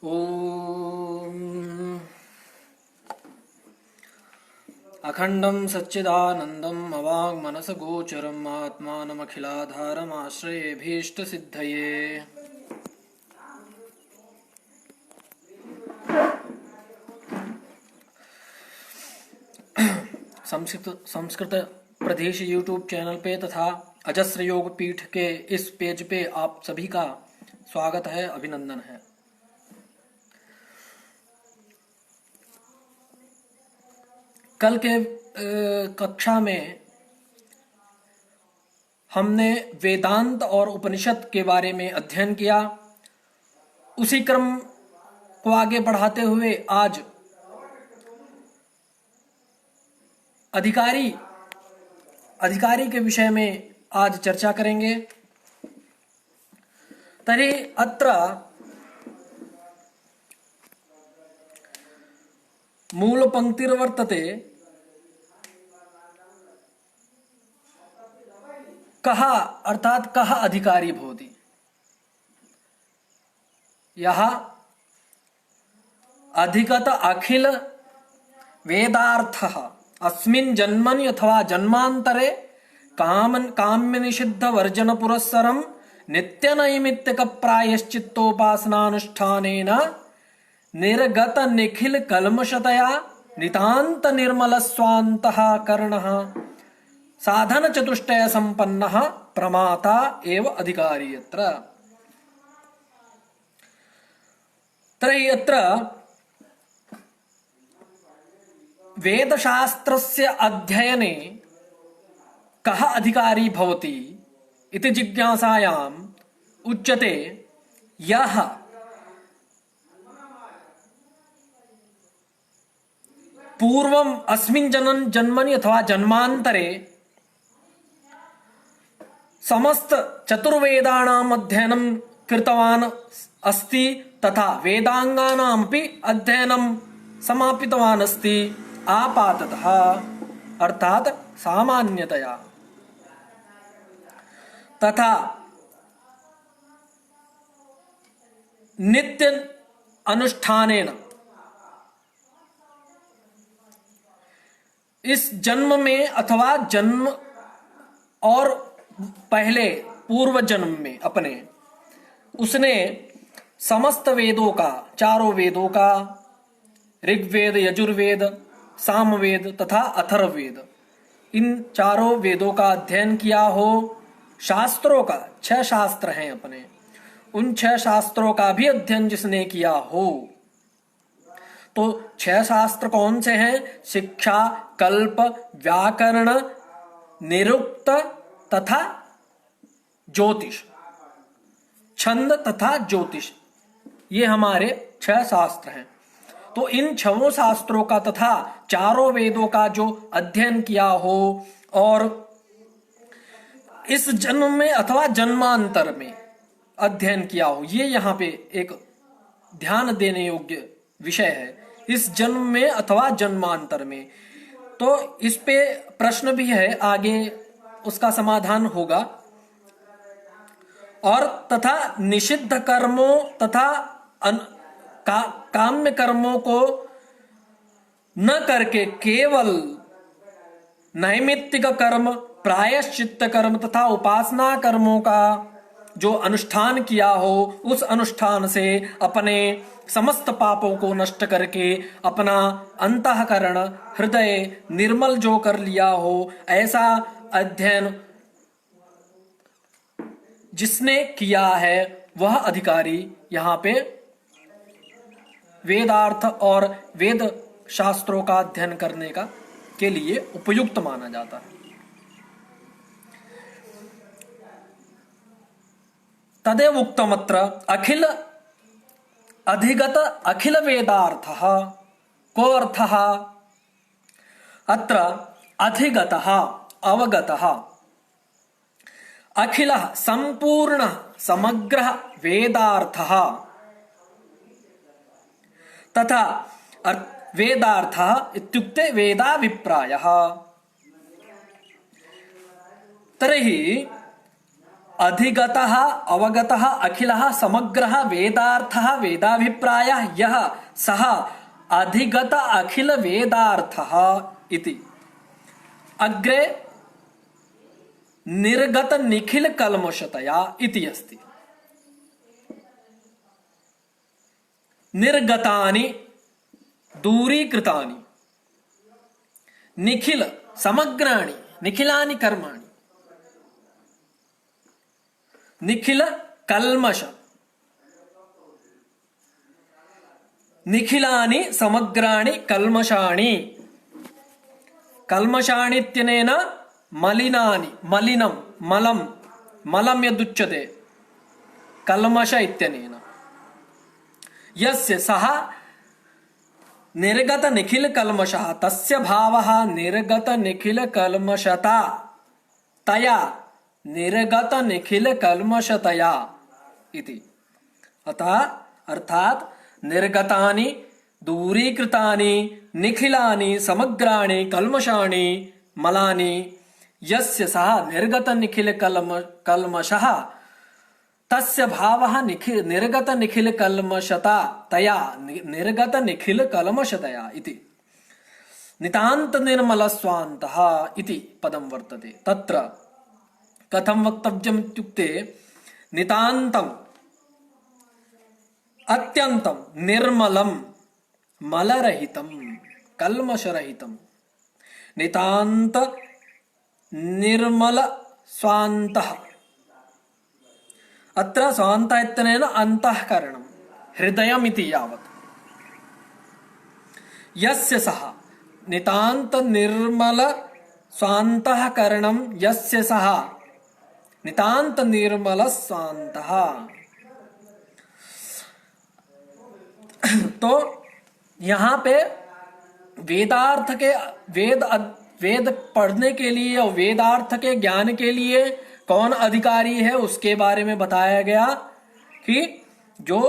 ॐ अखण्डं सच्चिदानन्दम् अवाङ्मनसगोचरम् आत्मानमखिलाधारमाश्रयेऽभीष्टसिद्धये। संस्कृत प्रदेश YouTube channel पे तथा अजस्र योग पीठ के इस पेज पे आप सभी का स्वागत है, अभिनंदन है। कल के कक्षा में हमने वेदांत और उपनिषद के बारे में अध्ययन किया। उसी क्रम को आगे बढ़ाते हुए आज अधिकारी के विषय में आज चर्चा करेंगे। तर्हि अत्र मूल पंक्तिर्वर्तते कः अर्थात कः अधिकारी भवति। यः अधिगत अखिल वेदार्थः अस्मिन् जन्मनि अथवा जन्मांतरे काम्य निषिद्ध वर्जन पुरस्सरं नित्यनैमित्तिक प्रायश्चित्तोपासनानुष्ठानेन निर्गत निखिल कल्मषतया नितांत निर्मल स्वान्तः कर्णः साधन चतुष्टय संपन्नः प्रमाता एव अधिकारी यत्र। तर्हि अत्र वेदशास्त्रस्य अध्ययने कः अधिकारी भवति इति जिज्ञासायाम् उच्यते यः पूर्वम अस्मिन् जन्मनि अथवा जन्मांतरे समस्त चतुर्वेदानाम् अध्ययनं कृतवान् अस्ति तथा वेदांगानामपि अध्ययनं समापितवान् अस्ति आपाततः अर्थात सामान्यतया तथा नित्य अनुष्ठानेन इस जन्म में अथवा जन्म और पहले पूर्व जन्म में अपने उसने समस्त वेदों का, चारों वेदों का, ऋग्वेद, यजुर्वेद, सामवेद तथा अथर्ववेद, इन चारों वेदों का अध्ययन किया हो। शास्त्रों का 6 शास्त्र हैं अपने, उन 6 शास्त्रों का भी अध्ययन जिसने किया हो तो 6 शास्त्र कौन से हैं? शिक्षा, कल्प, व्याकरण, निरुक्त तथा ज्योतिष, छंद तथा ज्योतिष, ये हमारे 6 शास्त्र हैं। तो इन 6 शास्त्रों का तथा चारों वेदों का जो अध्ययन किया हो और इस जन्म में अथवा जन्मांतर में अध्ययन किया हो, ये यहाँ पे एक ध्यान देने योग्य विषय है। इस जन्म में अथवा जन्मांतर में, तो इस पे प्रश्न भी है, आगे उसका समाधान होगा। और तथा निषिद्ध कर्मों तथा काम्य कर्मों को न करके केवल नैमित्तिक कर्म, प्रायश्चित्त कर्म तथा उपासना कर्मों का जो अनुष्ठान किया हो, उस अनुष्ठान से अपने समस्त पापों को नष्ट करके अपना अंतःकरण, हृदय निर्मल जो कर लिया हो, ऐसा अध्ययन जिसने किया है वह अधिकारी यहाँ पे वेदार्थ और वेद शास्त्रों का अध्ययन करने का के लिए उपयुक्त माना जाता है। तदेव उक्तमत्र अखिल अधिगत अखिल वेदार्थः को अर्थः? अत्र अधिगतः अवगतः अखिलः संपूर्णः समग्रः वेदार्थः तथा वेदार्थः इत्युक्ते वेदाभिप्रायः। तर्हि अधिगतः अवगतः अखिलः समग्रः वेदार्थः वेदाभिप्रायः यः सः अधिगत अखिल वेदार्थः इति। अग्रे निर्गत निखिल कल्मषतया इति अस्ति। निर्गतानि दूरीकृतानि, निखिल समग्राणि, निखिलानि कर्माणि, निखिल कल्मष, निखिलानि समग्राणि कल्मषाणि। कल्मषाणि इत्यनेन मलिनानि, मलिनं, मलं, मलं यदुच्यते कल्मष इत्यनेन। यस्य सः निर्गत निखिल कल्मषः तस्य भावः निर्गत निखिल कल्मषता तया निर्गत निखिल कल्मषतया इति। अतः अर्थात निर्गतानि दूरीकृतानि निखिलानि समग्राणि कल्मषाणि मलानि यस्य सः निर्गत निखिल कल्मषः तस्य भावः निर्गत निखिल कल्मषता तया निर्गत निखिल कल्मषतया इति। नितान्त निर्मल स्वान्तः इति पदं वर्तते। तत्र कथं वक्तव्यम् इत्युक्ते नितान्तम् अत्यन्तं निर्मलं मलरहितं कल्मषरहितं नितान्त निर्मल स्वान्तः। अत्र स्वान्तः इत्यनेन अन्तःकरणं हृदयमिति यावत्। यस्य सः नितान्त निर्मल स्वान्तःकरणं यस्य सः नितान्त निर्मल स्वान्तः। तो यहाँ पे वेदार्थ के वेद पढ़ने के लिए और वेदार्थ के ज्ञान के लिए कौन अधिकारी है उसके बारे में बताया गया कि जो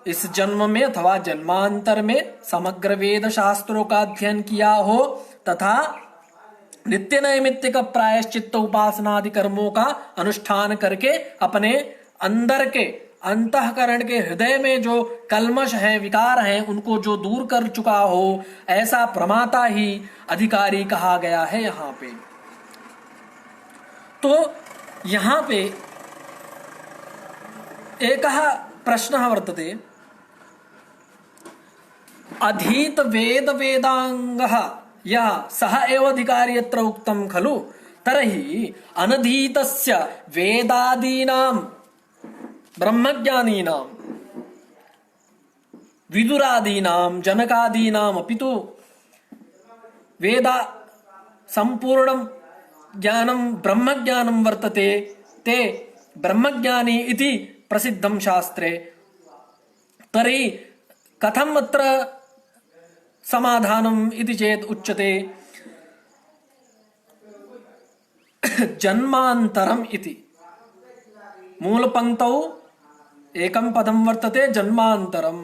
इस जन्म में अथवा जन्मांतर में समग्र वेद शास्त्रों का अध्ययन किया हो तथा नित्य नैमित्तिक प्रायश्चित्त उपासना आदि कर्मों का अनुष्ठान करके अपने अंदर के अंतःकरण के हृदय में जो कल्मष है विकार हैं उनको जो दूर कर चुका हो ऐसा प्रमाता ही अधिकारी कहा गया है यहाँ पे। तो यहाँ पे एकः प्रश्नः वर्तते। अधीत वेद वेदांगः यः सः एव अधिकारी यत्र उक्तं खलु तर्हि अनधीतस्य वेदादीनां ब्रह्मज्ञानीनां विदुरादीनां जनकादीनाम् अपि तु वेदा संपूर्णं ज्ञानं ब्रह्मज्ञानं वर्तते। ते ब्रह्मज्ञानी इति प्रसिद्धं शास्त्रे। तर्हि कथम् अत्र समाधानम् इति चेत् उच्यते जन्मान्तरम् इति। मूलपङ्क्तौ एकं पदं वर्तते जन्मान्तरम्।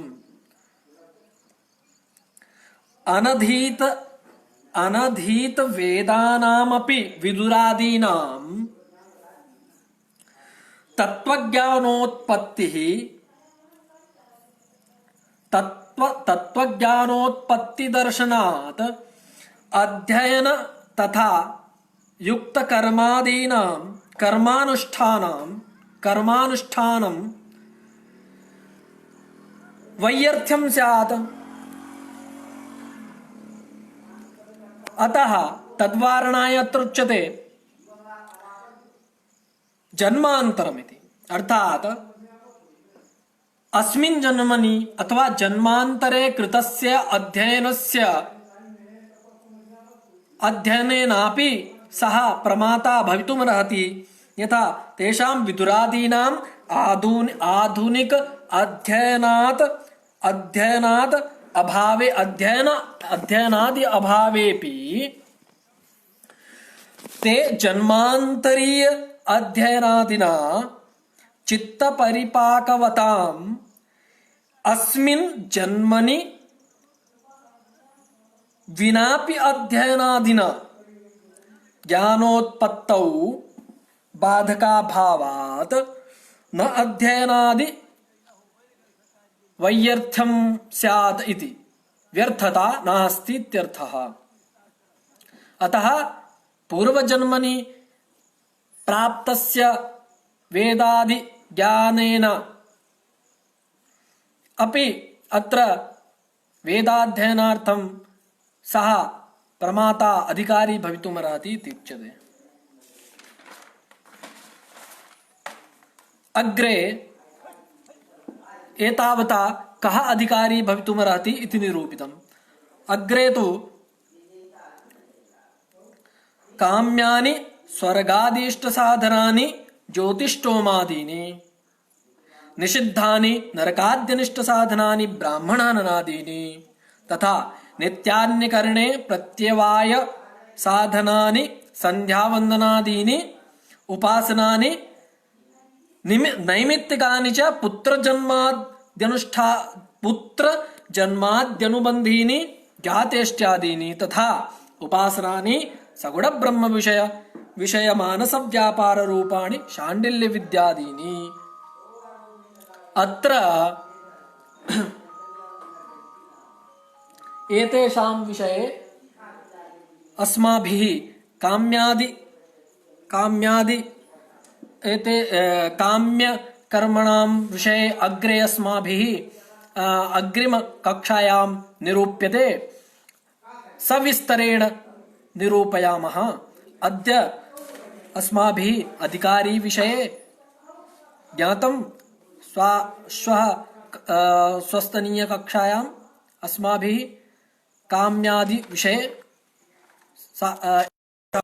अनधीत वेदानामपि विदुरादीनां तत्त्वज्ञानोत्पत्तिः तत्त्वज्ञानोत्पत्ति दर्शनात् अध्ययन तथा युक्त कर्मादीनां कर्मानुष्ठानं वैयर्थ्यं स्यात्। अतः तद्वारणाय अत्र उच्यते जन्मान्तरमिति। अर्थात अस्मिन् जन्मनि अथवा जन्मान्तरे कृतस्य अध्ययनेनापि सः प्रमाता भवितुमर्हति। यथा तेषां विदुरादीनां आधुनिक अध्ययनात् अभावे अध्ययनादि अभावेपि ते जन्मान्तरीय अध्ययनादिना चित्त परिपाकवताम् अस्मिन् जन्मनि विनापि अध्ययनादिना ज्ञानोत्पत्तौ बाधकाभावात् न अध्ययनादि वैयर्थ्यं स्यात् इति व्यर्थता नास्ति इत्यर्थः। अतः पूर्वजन्मनि प्राप्तस्य वेदादि ज्ञानेन अपि अत्र वेदाध्ययनार्थं सः प्रमाता अधिकारी भवितुमर्हति इति उच्यते। अग्रे एतावता कः अधिकारी भवितुमर्हति इति निरूपितम्। अग्रे तु काम्यानि स्वर्गादिष्टसाधनानि ज्योतिष्टोमादीनि निषिद्धानि नरकाद्यनिष्टसाधनानि ब्राह्मणाननादीनि तथा नित्यान्यकरणे प्रत्यवाय साधनानि संध्यावन्दनादीनि उपासनानि नैमित्तिकानि च पुत्रजन्माद्यनुबन्धीनि ज्ञातेष्ट्यादीनि तथा उपासनानि सगुण ब्रह्म विषय मानस व्यापार रूपाणि शाण्डिल्य विद्यादीनि। अत्र एतेषां विषये अस्माभिः काम्य कर्मणां विषये अग्रे अस्माभिः अग्रिम कक्षायां निरूप्यते, सविस्तरेण निरूपयामः। अद्य अस्माभिः अधिकारी विषये ज्ञातं। श्वः स्वस्तनीय कक्षायाम् अस्माभिः काम्यादि विषये